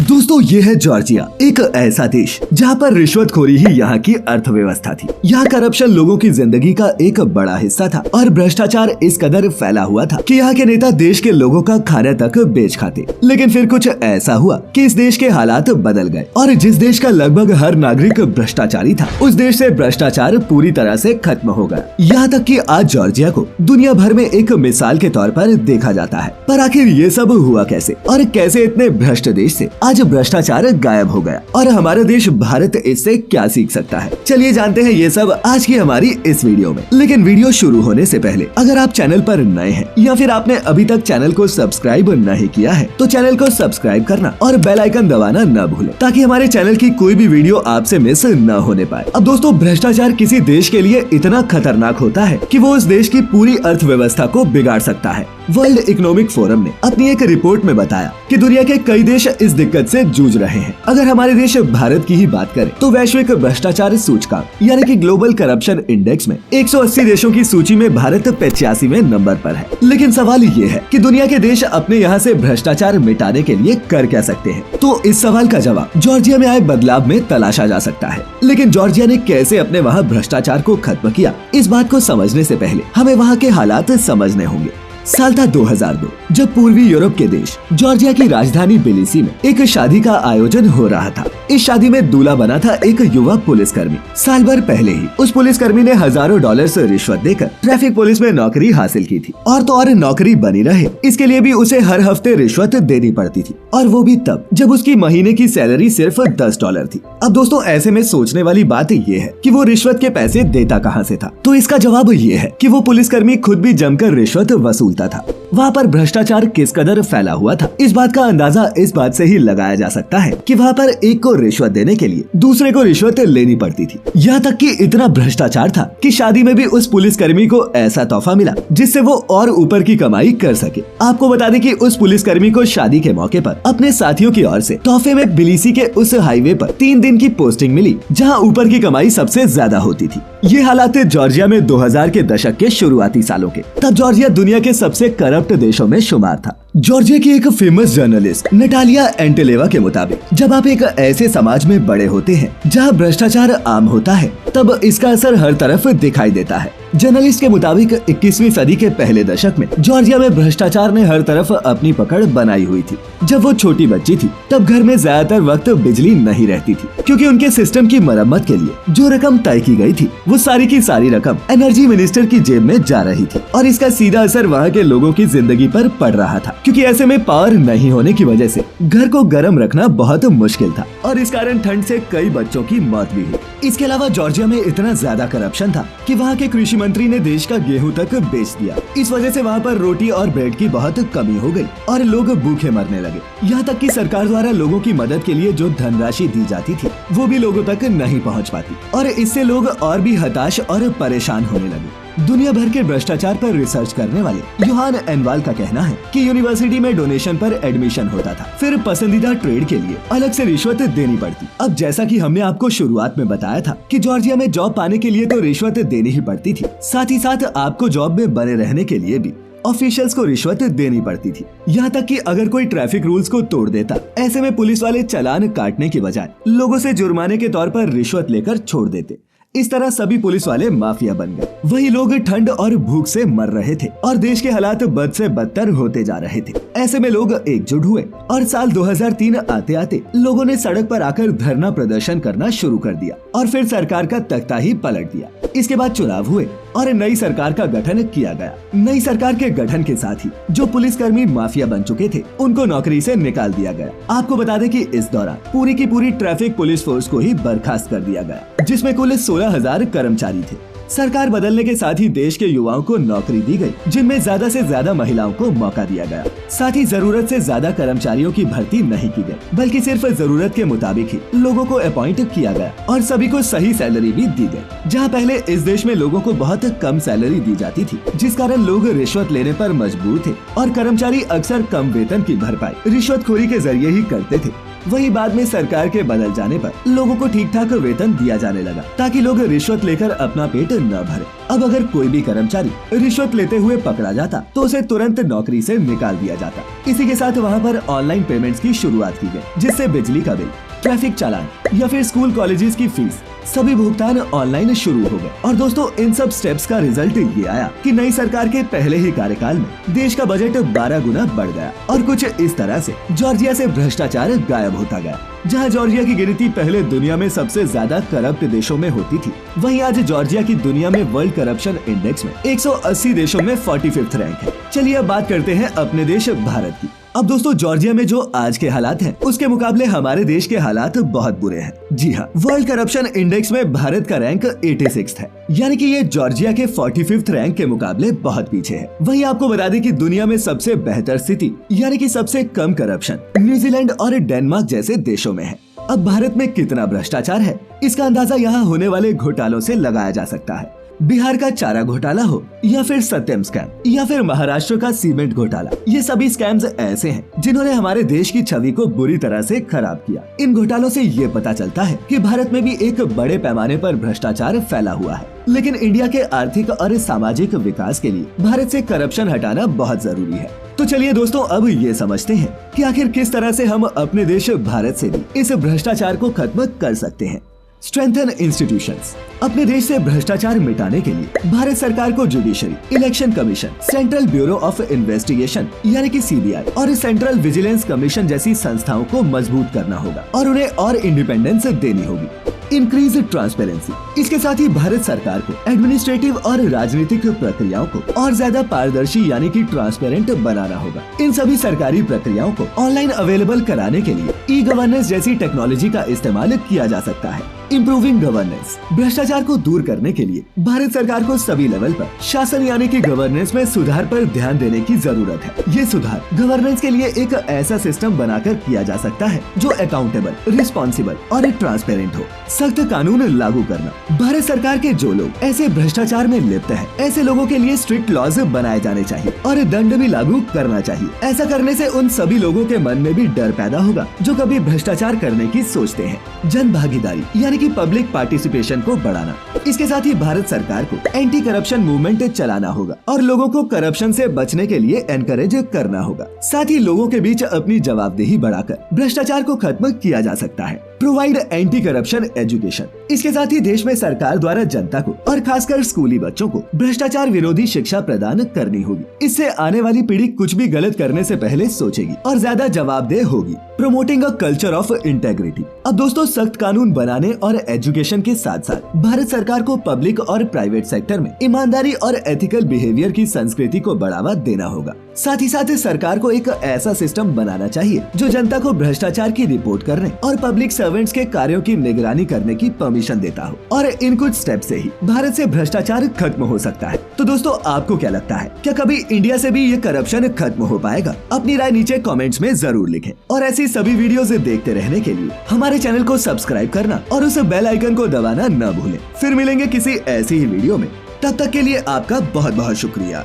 दोस्तों ये है जॉर्जिया, एक ऐसा देश जहाँ पर रिश्वतखोरी ही यहाँ की अर्थव्यवस्था थी। यहाँ करप्शन लोगों की जिंदगी का एक बड़ा हिस्सा था और भ्रष्टाचार इस कदर फैला हुआ था कि यहाँ के नेता देश के लोगों का खाने तक बेच खाते। लेकिन फिर कुछ ऐसा हुआ कि इस देश के हालात बदल गए और जिस देश का लगभग हर नागरिक भ्रष्टाचारी था, उस देश से भ्रष्टाचार पूरी तरह से खत्म हो गया। यहाँ तक कि आज जॉर्जिया को दुनिया भर में एक मिसाल के तौर पर देखा जाता है। पर आखिर ये सब हुआ कैसे और कैसे इतने भ्रष्ट देश से आज भ्रष्टाचार गायब हो गया और हमारा देश भारत इससे क्या सीख सकता है? चलिए जानते हैं ये सब आज की हमारी इस वीडियो में। लेकिन वीडियो शुरू होने से पहले अगर आप चैनल पर नए हैं या फिर आपने अभी तक चैनल को सब्सक्राइब नहीं किया है तो चैनल को सब्सक्राइब करना और बेल आइकन दबाना न भूलें ताकि हमारे चैनल की कोई भी वीडियो आपसे मिस न होने पाए। अब दोस्तों, भ्रष्टाचार किसी देश के लिए इतना खतरनाक होता है कि वो उस देश की पूरी अर्थव्यवस्था को बिगाड़ सकता है। वर्ल्ड इकोनॉमिक फोरम ने अपनी एक रिपोर्ट में बताया कि दुनिया के कई देश इस दिक्कत से जूझ रहे हैं। अगर हमारे देश भारत की ही बात करें तो वैश्विक भ्रष्टाचार सूचकांक यानी कि ग्लोबल करप्शन इंडेक्स में 180 देशों की सूची में भारत 85वें नंबर पर है। लेकिन सवाल ये है कि दुनिया के देश अपने यहाँ से भ्रष्टाचार मिटाने के लिए कर क्या सकते हैं? तो इस सवाल का जवाब जॉर्जिया में आए बदलाव में तलाशा जा सकता है। लेकिन जॉर्जिया ने कैसे अपने वहाँ भ्रष्टाचार को खत्म किया, इस बात को समझने से पहले हमें वहाँ के हालात समझने होंगे। साल था 2002 जब पूर्वी यूरोप के देश जॉर्जिया की राजधानी बिलिसी में एक शादी का आयोजन हो रहा था। इस शादी में दूल्हा बना था एक युवा पुलिसकर्मी। साल भर पहले ही उस पुलिसकर्मी ने हजारों डॉलर से रिश्वत देकर ट्रैफिक पुलिस में नौकरी हासिल की थी और तो और नौकरी बनी रहे इसके लिए भी उसे हर हफ्ते रिश्वत देनी पड़ती थी और वो भी तब जब उसकी महीने की सैलरी सिर्फ $10 थी। अब दोस्तों, ऐसे में सोचने वाली बात ये है कि वो रिश्वत के पैसे देता कहाँ से था? तो इसका जवाब ये है कि वो पुलिसकर्मी खुद भी जमकर रिश्वत वसूलता था। वहाँ पर भ्रष्टाचार किस कदर फैला हुआ था, इस बात का अंदाजा इस बात से ही लगाया जा सकता है कि वहाँ पर एक को रिश्वत देने के लिए दूसरे को रिश्वत लेनी पड़ती थी। यहाँ तक कि इतना भ्रष्टाचार था कि शादी में भी उस पुलिसकर्मी को ऐसा तोहफा मिला जिससे वो और ऊपर की कमाई कर सके। आपको बता दें कि उस पुलिसकर्मी को शादी के मौके पर अपने साथियों की ओर से तोहफे में बिलिसी के उस हाईवे पर 3 दिन की पोस्टिंग मिली जहाँ ऊपर की कमाई सबसे ज्यादा होती थी। ये हालात थे जॉर्जिया में 2000 के दशक के शुरुआती सालों के। तब जॉर्जिया दुनिया के सबसे करप्ट देशों में शुमार था। जॉर्जिया की एक फेमस जर्नलिस्ट नटालिया एंटेलेवा के मुताबिक जब आप एक ऐसे समाज में बड़े होते हैं जहां भ्रष्टाचार आम होता है तब इसका असर हर तरफ दिखाई देता है। जर्नलिस्ट के मुताबिक 21वीं सदी के पहले दशक में जॉर्जिया में भ्रष्टाचार ने हर तरफ अपनी पकड़ बनाई हुई थी। जब वो छोटी बच्ची थी तब घर में ज्यादातर वक्त बिजली नहीं रहती थी क्योंकि उनके सिस्टम की मरम्मत के लिए जो रकम तय की गई थी वो सारी की सारी रकम एनर्जी मिनिस्टर की जेब में जा रही थी और इसका सीधा असर वहाँ के लोगों की जिंदगी पर पड़ रहा था क्योंकि ऐसे में पावर नहीं होने की वजह से घर को गर्म रखना बहुत मुश्किल था और इस कारण ठंड से कई बच्चों की मौत भी हुई। इसके अलावा जॉर्जिया में इतना ज्यादा करप्शन था कि वहाँ के कृषि मंत्री ने देश का गेहूं तक बेच दिया। इस वजह से वहाँ पर रोटी और ब्रेड की बहुत कमी हो गई और लोग भूखे मरने लगे। यहाँ तक कि सरकार द्वारा लोगों की मदद के लिए जो धनराशि दी जाती थी वो भी लोगों तक नहीं पहुँच पाती और इससे लोग और भी हताश और परेशान होने लगे। दुनिया भर के भ्रष्टाचार पर रिसर्च करने वाले योहान एनवाल का कहना है कि यूनिवर्सिटी में डोनेशन पर एडमिशन होता था, फिर पसंदीदा ट्रेड के लिए अलग से रिश्वत देनी पड़ती। अब जैसा कि हमने आपको शुरुआत में बताया था कि जॉर्जिया में जॉब पाने के लिए तो रिश्वत देनी ही पड़ती थी, साथ ही साथ आपको जॉब में बने रहने के लिए भी ऑफिशियल्स को रिश्वत देनी पड़ती थी। यहाँ तक कि अगर कोई ट्रैफिक रूल्स को तोड़ देता, ऐसे में पुलिस वाले चालान काटने की बजाय लोगों से जुर्माने के तौर पर रिश्वत लेकर छोड़ देते। इस तरह सभी पुलिस वाले माफिया बन गए। वही लोग ठंड और भूख से मर रहे थे और देश के हालात बद से बदतर होते जा रहे थे। ऐसे में लोग एकजुट हुए और साल 2003 आते आते लोगों ने सड़क पर आकर धरना प्रदर्शन करना शुरू कर दिया और फिर सरकार का तख्ता ही पलट दिया। इसके बाद चुनाव हुए और नई सरकार का गठन किया गया। नई सरकार के गठन के साथ ही जो पुलिसकर्मी माफिया बन चुके थे उनको नौकरी से निकाल दिया गया। आपको बता दें कि इस दौरान पूरी की पूरी ट्रैफिक पुलिस फोर्स को ही बर्खास्त कर दिया गया जिसमें कुल 16,000 कर्मचारी थे। सरकार बदलने के साथ ही देश के युवाओं को नौकरी दी गई जिनमें ज्यादा से ज्यादा महिलाओं को मौका दिया गया। साथ ही जरूरत से ज्यादा कर्मचारियों की भर्ती नहीं की गई बल्कि सिर्फ जरूरत के मुताबिक ही लोगों को अपॉइंट किया गया और सभी को सही सैलरी भी दी गई। जहां पहले इस देश में लोगों को बहुत कम सैलरी दी जाती थी जिस कारण लोग रिश्वत लेने पर मजबूर थे और कर्मचारी अक्सर कम वेतन की भरपाई रिश्वतखोरी के जरिए ही करते थे। वहीं बाद में सरकार के बदल जाने पर लोगों को ठीक ठाक वेतन दिया जाने लगा ताकि लोग रिश्वत लेकर अपना पेट न भरे। अब अगर कोई भी कर्मचारी रिश्वत लेते हुए पकड़ा जाता तो उसे तुरंत नौकरी से निकाल दिया जाता। इसी के साथ वहाँ पर ऑनलाइन पेमेंट्स की शुरुआत की गई, जिससे बिजली का बिल, ट्रैफिक चालान या फिर स्कूल कॉलेजेस की फीस सभी भुगतान ऑनलाइन शुरू हो गए। और दोस्तों इन सब स्टेप्स का रिजल्ट ये आया कि नई सरकार के पहले ही कार्यकाल में देश का बजट 12 गुना बढ़ गया और कुछ इस तरह से जॉर्जिया से भ्रष्टाचार गायब होता गया। जहां जॉर्जिया की गिनती पहले दुनिया में सबसे ज्यादा करप्ट देशों में होती थी, वहीं आज जॉर्जिया की दुनिया में वर्ल्ड करप्शन इंडेक्स में 180 देशों में 45वां रैंक है। चलिए अब बात करते हैं अपने देश भारत की। अब दोस्तों जॉर्जिया में जो आज के हालात हैं, उसके मुकाबले हमारे देश के हालात बहुत बुरे हैं। जी हाँ, वर्ल्ड करप्शन इंडेक्स में भारत का रैंक 86 है, यानी कि ये जॉर्जिया के 45वां रैंक के मुकाबले बहुत पीछे है। वहीं आपको बता दें कि दुनिया में सबसे बेहतर स्थिति यानी कि सबसे कम करप्शन न्यूजीलैंड और डेनमार्क जैसे देशों में है। अब भारत में कितना भ्रष्टाचार है, इसका अंदाजा यहाँ होने वाले घोटालों से लगाया जा सकता है। बिहार का चारा घोटाला हो या फिर सत्यम स्कैम या फिर महाराष्ट्र का सीमेंट घोटाला, ये सभी स्कैम्स ऐसे हैं जिन्होंने हमारे देश की छवि को बुरी तरह से खराब किया। इन घोटालों से ये पता चलता है कि भारत में भी एक बड़े पैमाने पर भ्रष्टाचार फैला हुआ है। लेकिन इंडिया के आर्थिक और सामाजिक विकास के लिए भारत से करप्शन हटाना बहुत जरूरी है। तो चलिए दोस्तों अब ये समझते हैं कि आखिर किस तरह से हम अपने देश भारत से भी इस भ्रष्टाचार को खत्म कर सकते हैं। Strengthen institutions. अपने देश से भ्रष्टाचार मिटाने के लिए भारत सरकार को judiciary, election commission, central bureau of investigation यानी कि CBI और सेंट्रल विजिलेंस कमीशन जैसी संस्थाओं को मजबूत करना होगा और उन्हें और इंडिपेंडेंस देनी होगी। Increase transparency. इसके साथ ही भारत सरकार को एडमिनिस्ट्रेटिव और राजनीतिक प्रक्रियाओं को और ज्यादा पारदर्शी यानी कि ट्रांसपेरेंट बनाना होगा। इन सभी सरकारी प्रक्रियाओं को ऑनलाइन अवेलेबल कराने के लिए ई-गवर्नेंस जैसी टेक्नोलॉजी का इस्तेमाल किया जा सकता है। Improving governance. भ्रष्टाचार को दूर करने के लिए भारत सरकार को सभी लेवल पर शासन यानी कि गवर्नेंस में सुधार पर ध्यान देने की जरूरत है। ये सुधार गवर्नेंस के लिए एक ऐसा सिस्टम बनाकर किया जा सकता है जो अकाउंटेबल, रिस्पॉन्सिबल और ट्रांसपेरेंट हो। सख्त कानून लागू करना। भारत सरकार के जो लोग ऐसे भ्रष्टाचार में लिप्त हैं, ऐसे लोगों के लिए स्ट्रिक्ट लॉज बनाए जाने चाहिए और दंड भी लागू करना चाहिए। ऐसा करने से उन सभी लोगों के मन में भी डर पैदा होगा जो कभी भ्रष्टाचार करने की सोचते हैं। जन भागीदारी यानी कि पब्लिक पार्टिसिपेशन को बढ़ाना। इसके साथ ही भारत सरकार को एंटी करप्शन मूवमेंट चलाना होगा और लोगों को करप्शन से बचने के लिए एनकरेज करना होगा। साथ ही लोगों के बीच अपनी जवाबदेही बढ़ाकर भ्रष्टाचार को खत्म किया जा सकता है। Provide anti corruption education. इसके साथ ही देश में सरकार द्वारा जनता को और खासकर स्कूली बच्चों को भ्रष्टाचार विरोधी शिक्षा प्रदान करनी होगी। इससे आने वाली पीढ़ी कुछ भी गलत करने से पहले सोचेगी और ज्यादा जवाबदेह होगी। Promoting a culture of integrity. अब दोस्तों सख्त कानून बनाने और एजुकेशन के साथ साथ भारत सरकार को पब्लिक और प्राइवेट सेक्टर में ईमानदारी और एथिकल बिहेवियर की संस्कृति को बढ़ावा देना होगा। साथ ही साथ सरकार को एक ऐसा सिस्टम बनाना चाहिए जो जनता को भ्रष्टाचार की रिपोर्ट करने और पब्लिक सर्वेंट्स के कार्यों की निगरानी करने की परमिशन देता हो। और इन कुछ स्टेप से ही भारत से भ्रष्टाचार खत्म हो सकता है। तो दोस्तों आपको क्या लगता है, क्या कभी इंडिया से भी ये करप्शन खत्म हो पाएगा? अपनी राय नीचे कमेंट्स में जरूर लिखें और ऐसी सभी वीडियोस देखते रहने के लिए हमारे चैनल को सब्सक्राइब करना और उस बेल आइकन को दबाना न भूलें। फिर मिलेंगे किसी ऐसी ही वीडियो में, तब तक के लिए आपका बहुत बहुत शुक्रिया।